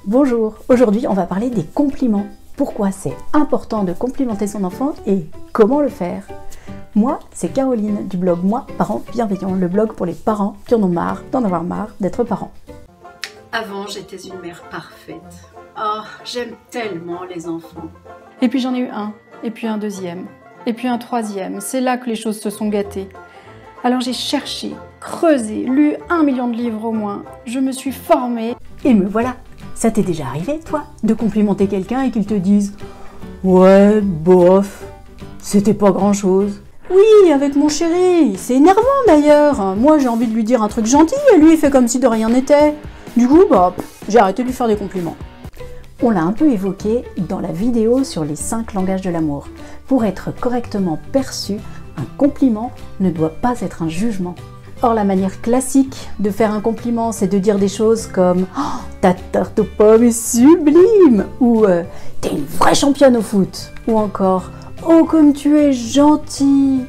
Bonjour, aujourd'hui on va parler des compliments. Pourquoi c'est important de complimenter son enfant et comment le faire. Moi, c'est Caroline du blog Moi, Parents Bienveillants, le blog pour les parents qui en ont marre d'en avoir marre d'être parents. Avant, j'étais une mère parfaite. Oh, j'aime tellement les enfants. Et puis j'en ai eu un, et puis un deuxième, et puis un troisième. C'est là que les choses se sont gâtées. Alors j'ai cherché, creusé, lu 1 million de livres au moins. Je me suis formée. Et me voilà. Ça t'est déjà arrivé, toi, de complimenter quelqu'un et qu'il te dise « Ouais, bof, c'était pas grand-chose ». Oui, avec mon chéri, c'est énervant d'ailleurs. Moi, j'ai envie de lui dire un truc gentil et lui, il fait comme si de rien n'était. Du coup, j'ai arrêté de lui faire des compliments. On l'a un peu évoqué dans la vidéo sur les 5 langages de l'amour. Pour être correctement perçu, un compliment ne doit pas être un jugement. Or, la manière classique de faire un compliment, c'est de dire des choses comme « Oh, ta tarte aux pommes est sublime » ou « T'es une vraie championne au foot » ou encore « Oh, comme tu es gentil ».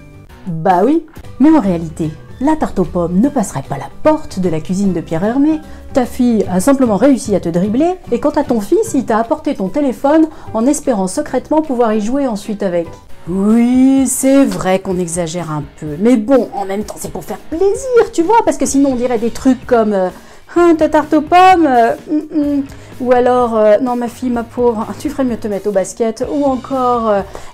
Bah oui, mais en réalité, la tarte aux pommes ne passerait pas la porte de la cuisine de Pierre Hermé. Ta fille a simplement réussi à te dribbler et quant à ton fils, il t'a apporté ton téléphone en espérant secrètement pouvoir y jouer ensuite avec. Oui, c'est vrai qu'on exagère un peu, mais bon, en même temps, c'est pour faire plaisir, tu vois, parce que sinon on dirait des trucs comme ta tarte aux pommes, ou alors non ma fille, ma pauvre, tu ferais mieux de te mettre au basket, ou encore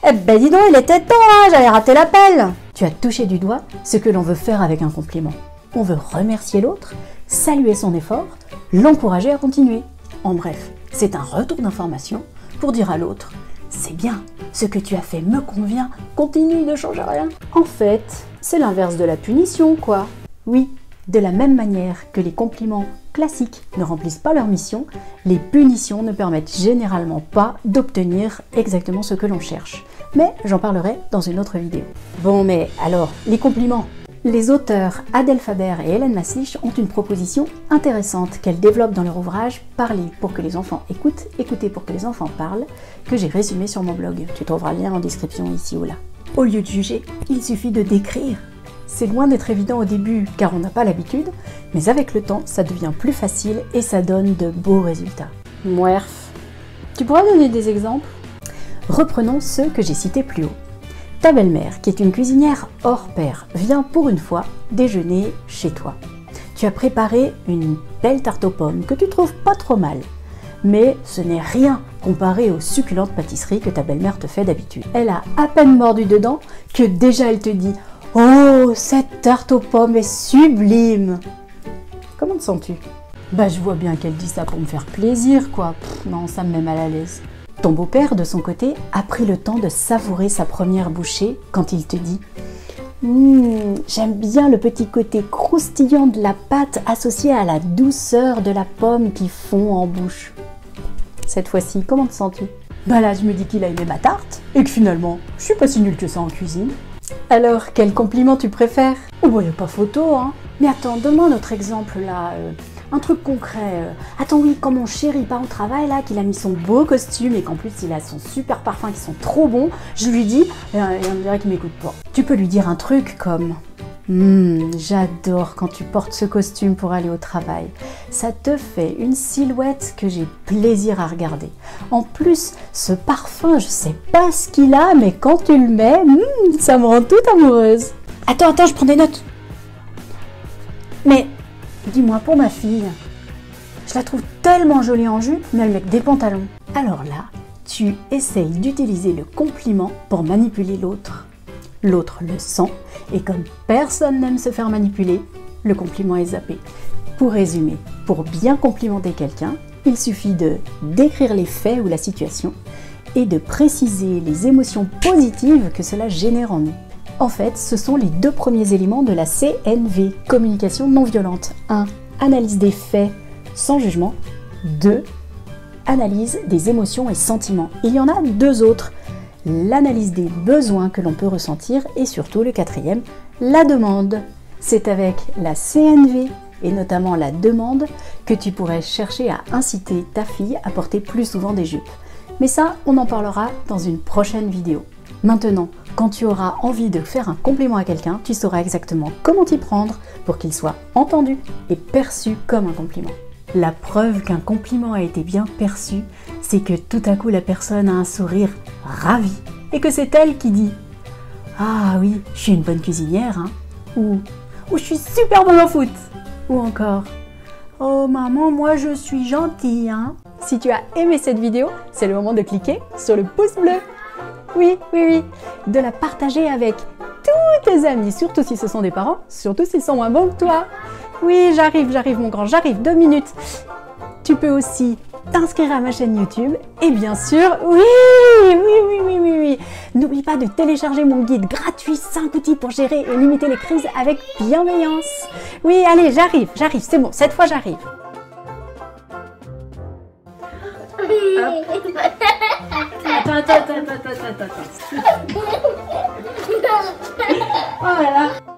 eh ben dis donc, il était temps, hein, j'avais raté l'appel. Tu as touché du doigt ce que l'on veut faire avec un compliment. On veut remercier l'autre, saluer son effort, l'encourager à continuer. En bref, c'est un retour d'information pour dire à l'autre « C'est bien, ce que tu as fait me convient, continue, ne change rien ». En fait, c'est l'inverse de la punition, quoi. Oui, de la même manière que les compliments classiques ne remplissent pas leur mission, les punitions ne permettent généralement pas d'obtenir exactement ce que l'on cherche. Mais j'en parlerai dans une autre vidéo. Bon, mais alors, les compliments. Les auteurs Adèle Faber et Hélène Maslich ont une proposition intéressante qu'elles développent dans leur ouvrage « Parler pour que les enfants écoutent, écouter pour que les enfants parlent » que j'ai résumé sur mon blog. Tu trouveras le lien en description ici ou là. Au lieu de juger, il suffit de décrire. C'est loin d'être évident au début car on n'a pas l'habitude, mais avec le temps, ça devient plus facile et ça donne de beaux résultats. Mouerf. Tu pourras donner des exemples? Reprenons ceux que j'ai cités plus haut. Ta belle-mère, qui est une cuisinière hors pair, vient pour une fois déjeuner chez toi. Tu as préparé une belle tarte aux pommes que tu trouves pas trop mal. Mais ce n'est rien comparé aux succulentes pâtisseries que ta belle-mère te fait d'habitude. Elle a à peine mordu dedans que déjà elle te dit « Oh, cette tarte aux pommes est sublime !» Comment te sens-tu? Bah je vois bien qu'elle dit ça pour me faire plaisir quoi. Non, ça me met mal à l'aise. Ton beau-père, de son côté, a pris le temps de savourer sa première bouchée quand il te dit « J'aime bien le petit côté croustillant de la pâte associé à la douceur de la pomme qui fond en bouche. » Cette fois-ci, comment te sens-tu? Bah là, je me dis qu'il a aimé ma tarte et que finalement, je suis pas si nulle que ça en cuisine. Alors, quel compliment tu préfères? Oh bah y a pas photo, hein. Mais attends, donne-moi un autre exemple là. Un truc concret. Attends, oui, quand mon chéri part au travail, là, qu'il a mis son beau costume et qu'en plus il a son super parfum qui sont trop bons, je lui dis, et on dirait qu'il m'écoute pas. Tu peux lui dire un truc comme j'adore quand tu portes ce costume pour aller au travail. Ça te fait une silhouette que j'ai plaisir à regarder. En plus, ce parfum, je sais pas ce qu'il a, mais quand tu le mets, ça me rend toute amoureuse. Attends, je prends des notes. Mais dis-moi, pour ma fille, je la trouve tellement jolie en jupe, mais elle met que des pantalons. Alors là, tu essayes d'utiliser le compliment pour manipuler l'autre. L'autre le sent, et comme personne n'aime se faire manipuler, le compliment est zappé. Pour résumer, pour bien complimenter quelqu'un, il suffit de décrire les faits ou la situation et de préciser les émotions positives que cela génère en nous. En fait, ce sont les 2 premiers éléments de la CNV, communication non violente. 1. Analyse des faits sans jugement. 2. Analyse des émotions et sentiments. Il y en a 2 autres. L'analyse des besoins que l'on peut ressentir et surtout le 4e, la demande. C'est avec la CNV et notamment la demande que tu pourrais chercher à inciter ta fille à porter plus souvent des jupes. Mais ça, on en parlera dans une prochaine vidéo. Maintenant, quand tu auras envie de faire un compliment à quelqu'un, tu sauras exactement comment t'y prendre pour qu'il soit entendu et perçu comme un compliment. La preuve qu'un compliment a été bien perçu, c'est que tout à coup la personne a un sourire ravi et que c'est elle qui dit « Ah oui, je suis une bonne cuisinière, hein » ou « je suis super bonne au foot » ou encore « Oh maman, moi je suis gentille, hein ». Si tu as aimé cette vidéo, c'est le moment de cliquer sur le pouce bleu. Oui, de la partager avec tous tes amis, surtout si ce sont des parents, surtout s'ils sont moins bons que toi. Oui, j'arrive mon grand, j'arrive, 2 minutes. Tu peux aussi t'inscrire à ma chaîne YouTube et bien sûr, oui. N'oublie pas de télécharger mon guide gratuit 5 outils pour gérer et limiter les crises avec bienveillance. Oui, allez, j'arrive, c'est bon, cette fois j'arrive. Attends. Oh là là.